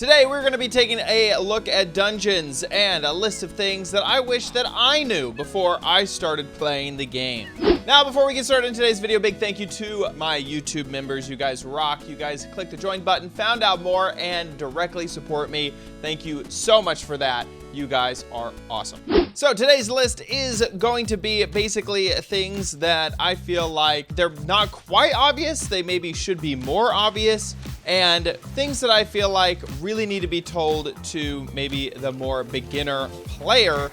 Today we're going to be taking a look at dungeons and a list of things that I wish that I knew before I started playing the game. Now, before we get started in today's video, big thank you to my YouTube members. You guys rock. You guys clicked the join button, found out more, and directly support me. Thank you so much for that. You guys are awesome. So today's list is going to be basically things that I feel like they're not quite obvious. They maybe should be more obvious, and things that I feel like really need to be told to maybe the more beginner player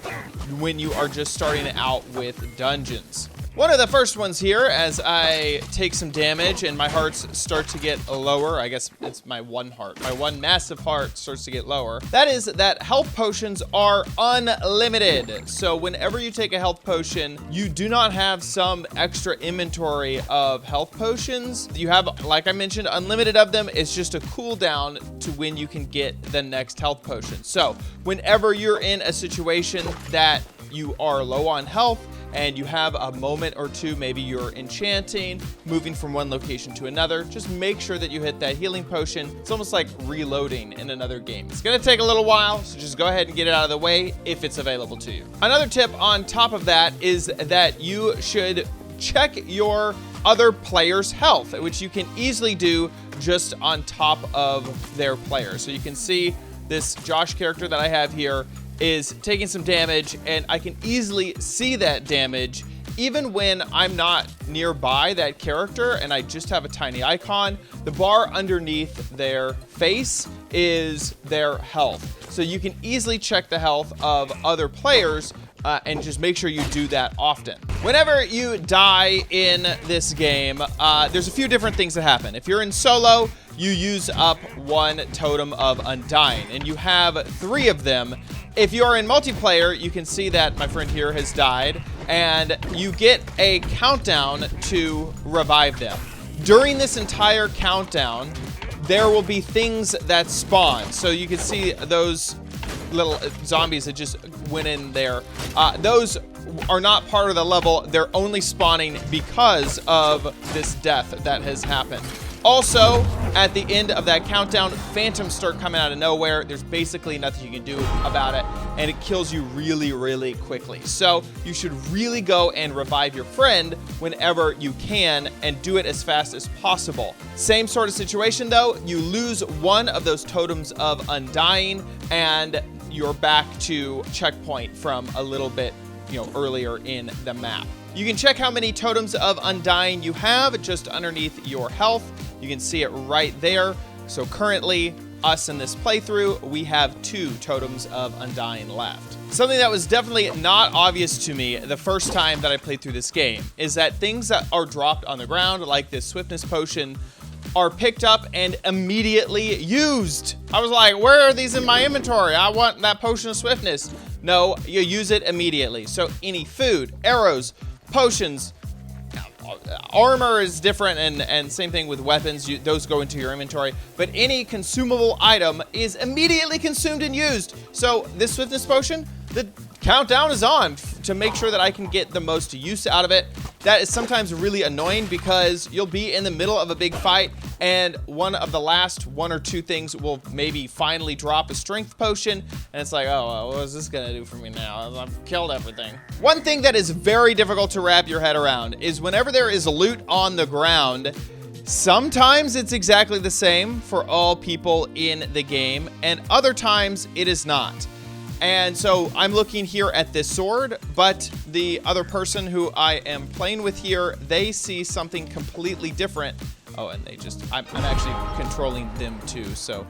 when you are just starting out with dungeons. One of the first ones here, as I take some damage and my hearts start to get lower, I guess it's my one heart. My one massive heart starts to get lower. That is that health potions are unlimited. So whenever you take a health potion, you do not have some extra inventory of health potions. You have, like I mentioned, unlimited of them. It's just a cooldown to when you can get the next health potion. So whenever you're in a situation that you are low on health, and you have a moment or two, maybe you're enchanting, moving from one location to another, just make sure that you hit that healing potion. It's almost like reloading in another game. It's gonna take a little while, so just go ahead and get it out of the way if it's available to you. Another tip on top of that is that you should check your other player's health, which you can easily do just on top of their player. So you can see this Josh character that I have here is taking some damage, and I can easily see that damage even when I'm not nearby that character and I just have a tiny icon. The bar underneath their face is their health. So you can easily check the health of other players and just make sure you do that often. Whenever you die in this game, there's a few different things that happen. If you're in solo, you use up one totem of Undying, and you have 3 of them. If you're in multiplayer, you can see that my friend here has died, and you get a countdown to revive them. During this entire countdown, there will be things that spawn. So you can see those little zombies that just went in there. Those are not part of the level. They're only spawning because of this death that has happened. Also, at the end of that countdown, phantoms start coming out of nowhere. There's basically nothing you can do about it, and it kills you really, really quickly. So you should really go and revive your friend whenever you can, and do it as fast as possible. Same sort of situation though, you lose one of those totems of Undying, and you're back to checkpoint from a little bit, earlier in the map. You can check how many totems of Undying you have just underneath your health. You can see it right there. So currently, us in this playthrough, we have 2 totems of Undying left. Something that was definitely not obvious to me the first time that I played through this game is that things that are dropped on the ground, like this swiftness potion, are picked up and immediately used. I was like, where are these in my inventory? I want that potion of swiftness. No, you use it immediately. So any food, arrows, potions, armor is different, and same thing with weapons. Those go into your inventory, but any consumable item is immediately consumed and used. So this swiftness potion, the countdown is on to make sure that I can get the most use out of it. That is sometimes really annoying because you'll be in the middle of a big fight, and one of the last 1 or 2 things will maybe finally drop a strength potion, and it's like, oh, what is this gonna do for me now? I've killed everything. One thing that is very difficult to wrap your head around is whenever there is loot on the ground, sometimes it's exactly the same for all people in the game, and other times it is not. And so I'm looking here at this sword, but the other person who I am playing with here, they see something completely different. Oh, and I'm actually controlling them too, so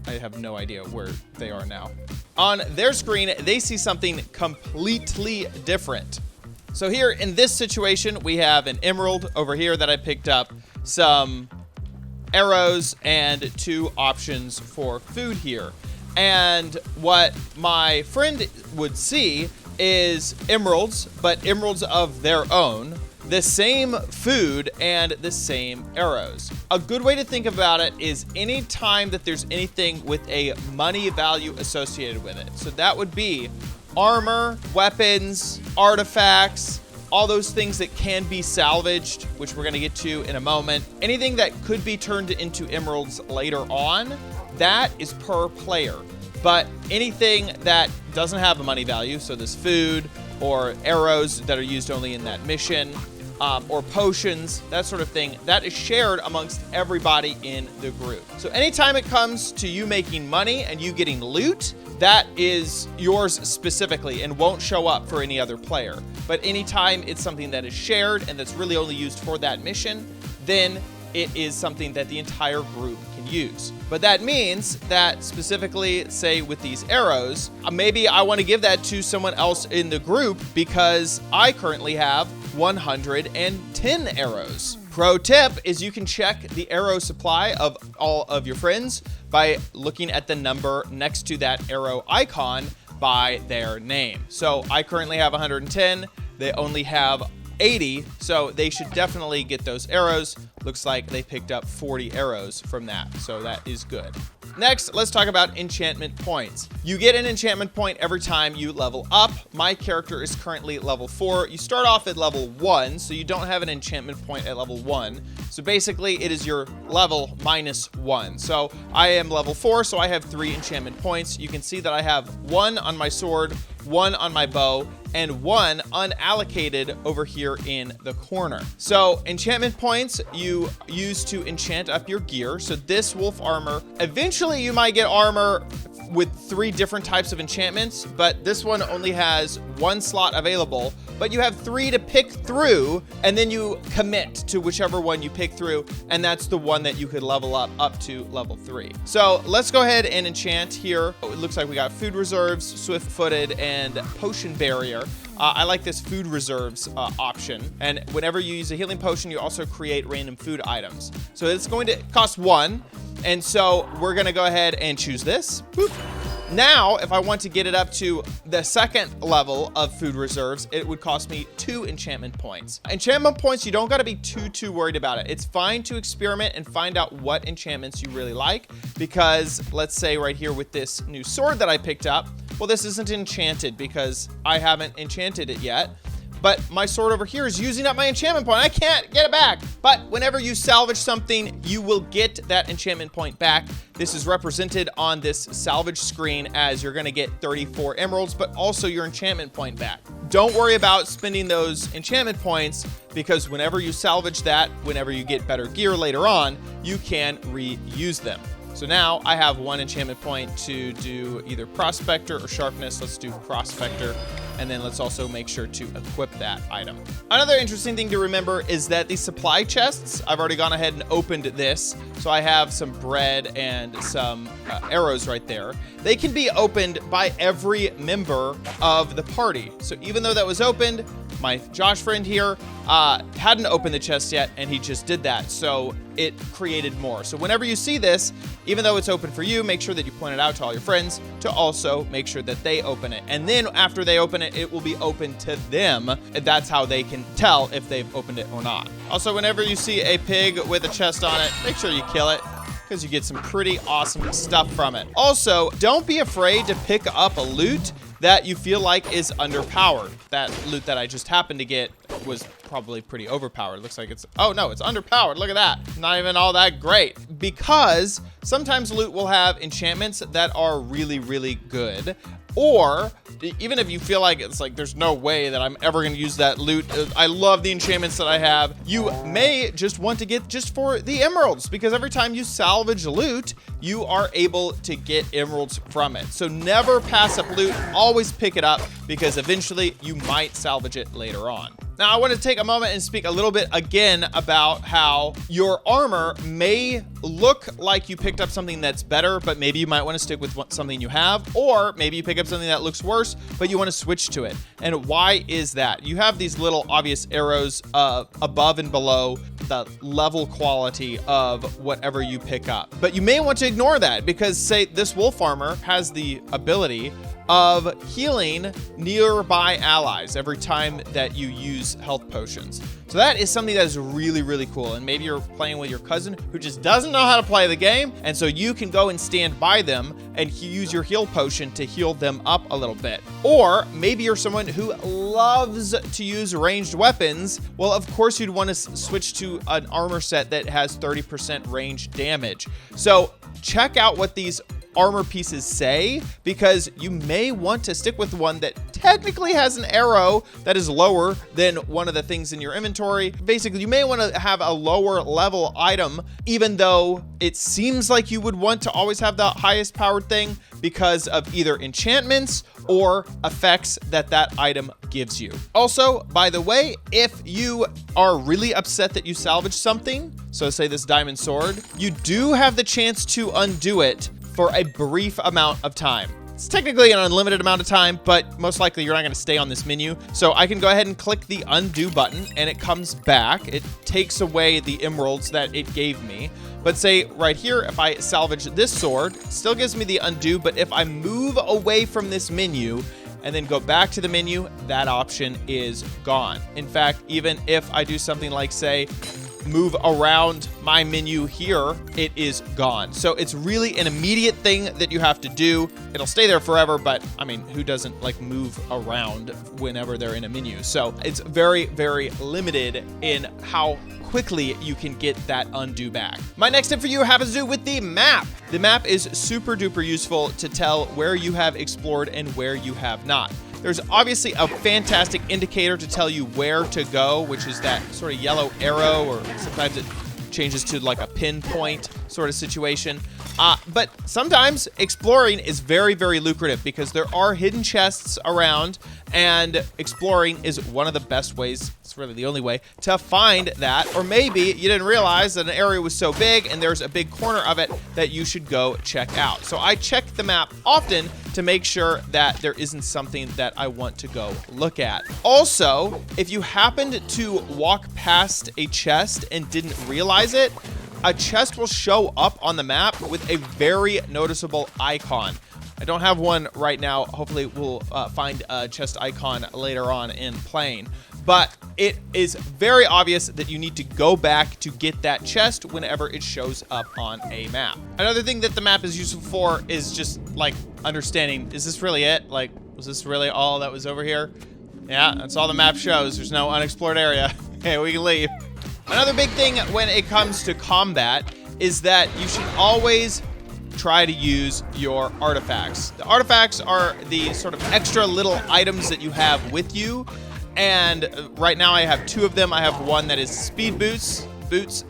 I have no idea where they are now. On their screen, they see something completely different. So here in this situation, we have an emerald over here that I picked up, some arrows, and 2 options for food here. And what my friend would see is emeralds, but emeralds of their own, the same food, and the same arrows. A good way to think about it is any time that there's anything with a money value associated with it. So that would be armor, weapons, artifacts, all those things that can be salvaged, which we're gonna get to in a moment. Anything that could be turned into emeralds later on, that is per player. But anything that doesn't have a money value, so this food or arrows that are used only in that mission, or potions, that sort of thing, that is shared amongst everybody in the group. So anytime it comes to you making money and you getting loot, that is yours specifically and won't show up for any other player. But anytime it's something that is shared and that's really only used for that mission, then it is something that the entire group can use. But that means that specifically, say with these arrows, maybe I want to give that to someone else in the group because I currently have 110 arrows. Pro tip is you can check the arrow supply of all of your friends by looking at the number next to that arrow icon by their name. So I currently have 110. They only have 80, so they should definitely get those arrows. Looks like they picked up 40 arrows from that, so that is good. Next, let's talk about enchantment points. You get an enchantment point every time you level up. My character is currently level 4. You start off at level 1, so you don't have an enchantment point at level 1. So basically, it is your level minus 1. So I am level 4, so I have 3 enchantment points. You can see that I have 1 on my sword, 1 on my bow, and 1 unallocated over here in the corner. So enchantment points you use to enchant up your gear. So this wolf armor, eventually you might get armor with 3 different types of enchantments, but this one only has 1 slot available, but you have 3 to pick through, and then you commit to whichever one you pick through, and that's the one that you could level up to level 3. So let's go ahead and enchant here. It looks like we got food reserves, swift-footed, and potion barrier. I like this food reserves option, and whenever you use a healing potion, you also create random food items. So it's going to cost 1, and so we're gonna go ahead and choose this. Boop. Now, if I want to get it up to the second level of food reserves, it would cost me 2 enchantment points. Enchantment points, you don't gotta be too worried about it. It's fine to experiment and find out what enchantments you really like, because let's say right here with this new sword that I picked up, well, this isn't enchanted because I haven't enchanted it yet. But my sword over here is using up my enchantment point. I can't get it back. But whenever you salvage something, you will get that enchantment point back. This is represented on this salvage screen as you're gonna get 34 emeralds, but also your enchantment point back. Don't worry about spending those enchantment points, because whenever you salvage that, whenever you get better gear later on, you can reuse them. So now I have 1 enchantment point to do either Prospector or Sharpness. Let's do Prospector. And then let's also make sure to equip that item. Another interesting thing to remember is that these supply chests, I've already gone ahead and opened this. So I have some bread and some arrows right there. They can be opened by every member of the party. So even though that was opened, my Josh friend here hadn't opened the chest yet, and he just did that. So it created more. So whenever you see this, even though it's open for you, make sure that you point it out to all your friends to also make sure that they open it. And then after they open it, it will be open to them. And that's how they can tell if they've opened it or not. Also, whenever you see a pig with a chest on it, make sure you kill it, because you get some pretty awesome stuff from it. Also, don't be afraid to pick up a loot that you feel like is underpowered. That loot that I just happened to get was probably pretty overpowered. Looks like it's, oh no, it's underpowered. Look at that. Not even all that great. Because sometimes loot will have enchantments that are really good. Or even if you feel like it's like there's no way that I'm ever gonna use that loot, I love the enchantments that I have, you may just want to get just for the emeralds, because every time you salvage loot, you are able to get emeralds from it. So never pass up loot, always pick it up, because eventually you might salvage it later on. Now, I want to take a moment and speak a little bit again about how your armor may look like you picked up something that's better, but maybe you might want to stick with something you have, or maybe you pick up something that looks worse, but you want to switch to it. And why is that? You have these little obvious arrows above and below the level quality of whatever you pick up. But you may want to ignore that, because say this wolf armor has the ability of healing nearby allies every time that you use health potions. So that is something that is really cool. And maybe you're playing with your cousin who just doesn't know how to play the game, and so you can go and stand by them and use your heal potion to heal them up a little bit. Or maybe you're someone who loves to use ranged weapons. Well, of course you'd want to switch to an armor set that has 30% range damage. So check out what these armor pieces say, because you may want to stick with one that technically has an arrow that is lower than one of the things in your inventory. Basically, you may want to have a lower level item, even though it seems like you would want to always have the highest powered thing because of either enchantments or effects that that item gives you. Also, by the way, if you are really upset that you salvaged something, so say this diamond sword, you do have the chance to undo it for a brief amount of time. It's technically an unlimited amount of time, but most likely you're not going to stay on this menu. So I can go ahead and click the undo button and it comes back. It takes away the emeralds that it gave me. But say right here, if I salvage this sword, it still gives me the undo, but if I move away from this menu and then go back to the menu, that option is gone. In fact, even if I do something like, say, move around my menu here, it is gone. So it's really an immediate thing that you have to do. It'll stay there forever, but I mean, who doesn't like move around whenever they're in a menu? So it's very, very limited in how quickly you can get that undo back. My next tip for you happens to do with the map. The map is super duper useful to tell where you have explored and where you have not. There's obviously a fantastic indicator to tell you where to go, which is that sort of yellow arrow, or sometimes it changes to like a pinpoint sort of situation. But sometimes exploring is very, very lucrative because there are hidden chests around, and exploring is one of the best ways, it's really the only way, to find that. Or maybe you didn't realize that an area was so big and there's a big corner of it that you should go check out. So I check the map often to make sure that there isn't something that I want to go look at. Also, if you happened to walk past a chest and didn't realize it, a chest will show up on the map with a very noticeable icon. I don't have one right now. Hopefully we'll find a chest icon later on in playing. But it is very obvious that you need to go back to get that chest whenever it shows up on a map. Another thing that the map is useful for is just like understanding, is this really it? Like, was this really all that was over here? Yeah, that's all the map shows. There's no unexplored area. Okay, we can leave. Another big thing when it comes to combat is that you should always try to use your artifacts. The artifacts are the sort of extra little items that you have with you. And right now I have two of them. I have one that is speed boots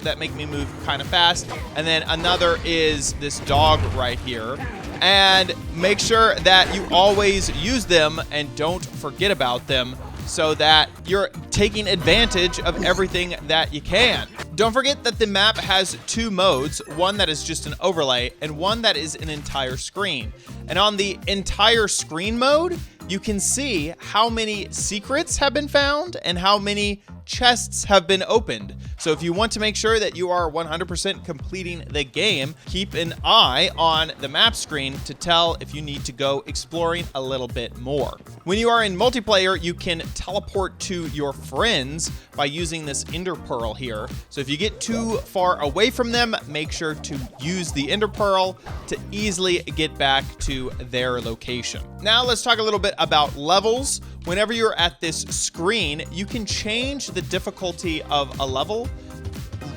that make me move kind of fast. And then another is this dog right here. And make sure that you always use them and don't forget about them, so that you're taking advantage of everything that you can. Don't forget that the map has two modes, one that is just an overlay and one that is an entire screen. And on the entire screen mode, you can see how many secrets have been found and how many chests have been opened. So if you want to make sure that you are 100% completing the game, keep an eye on the map screen to tell if you need to go exploring a little bit more. When you are in multiplayer, you can teleport to your friends by using this ender pearl here. So if you get too far away from them, make sure to use the ender pearl to easily get back to their location. Now let's talk a little bit about levels. Whenever you're at this screen, you can change the difficulty of a level,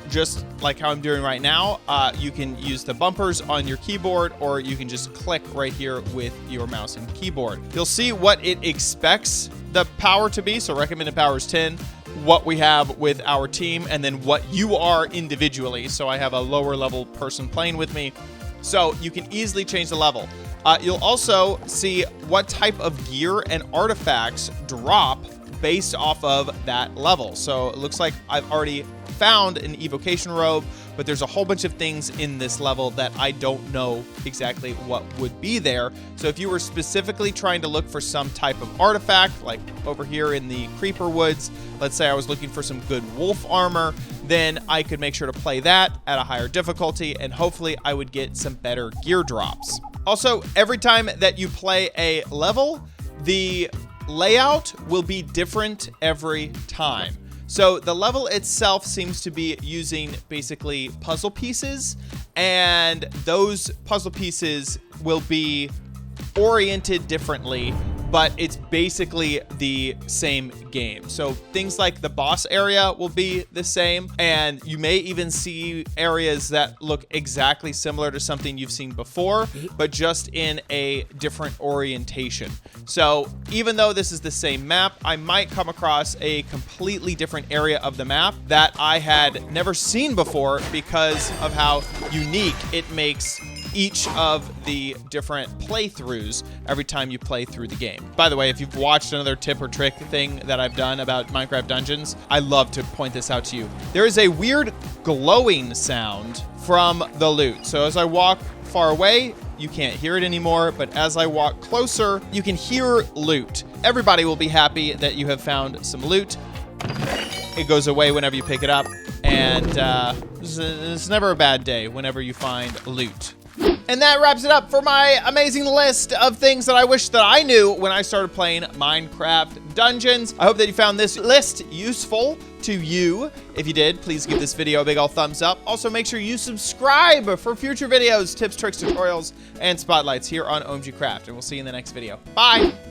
just like how I'm doing right now. You can use the bumpers on your keyboard, or you can just click right here with your mouse and keyboard. You'll see what it expects the power to be. So recommended power is 10, what we have with our team, and then what you are individually. So I have a lower level person playing with me, so you can easily change the level. You'll also see what type of gear and artifacts drop based off of that level. So it looks like I've already found an evocation robe, but there's a whole bunch of things in this level that I don't know exactly what would be there. So if you were specifically trying to look for some type of artifact, like over here in the creeper woods, let's say I was looking for some good wolf armor, then I could make sure to play that at a higher difficulty, and hopefully I would get some better gear drops. Also, every time that you play a level, the layout will be different every time. So the level itself seems to be using basically puzzle pieces, and those puzzle pieces will be oriented differently but it's basically the same game. So things like the boss area will be the same, and you may even see areas that look exactly similar to something you've seen before, but just in a different orientation. So even though this is the same map, I might come across a completely different area of the map that I had never seen before because of how unique it makes each of the different playthroughs every time you play through the game. By the way, if you've watched another tip or trick thing that I've done about Minecraft Dungeons, I love to point this out to you. There is a weird glowing sound from the loot. So as I walk far away, you can't hear it anymore, but as I walk closer, you can hear loot. Everybody will be happy that you have found some loot. It goes away whenever you pick it up, and it's never a bad day whenever you find loot. And that wraps it up for my amazing list of things that I wish that I knew when I started playing Minecraft Dungeons. I hope that you found this list useful to you. If you did, please give this video a big old thumbs up. Also, make sure you subscribe for future videos, tips, tricks, tutorials, and spotlights here on OMGcraft. And we'll see you in the next video. Bye!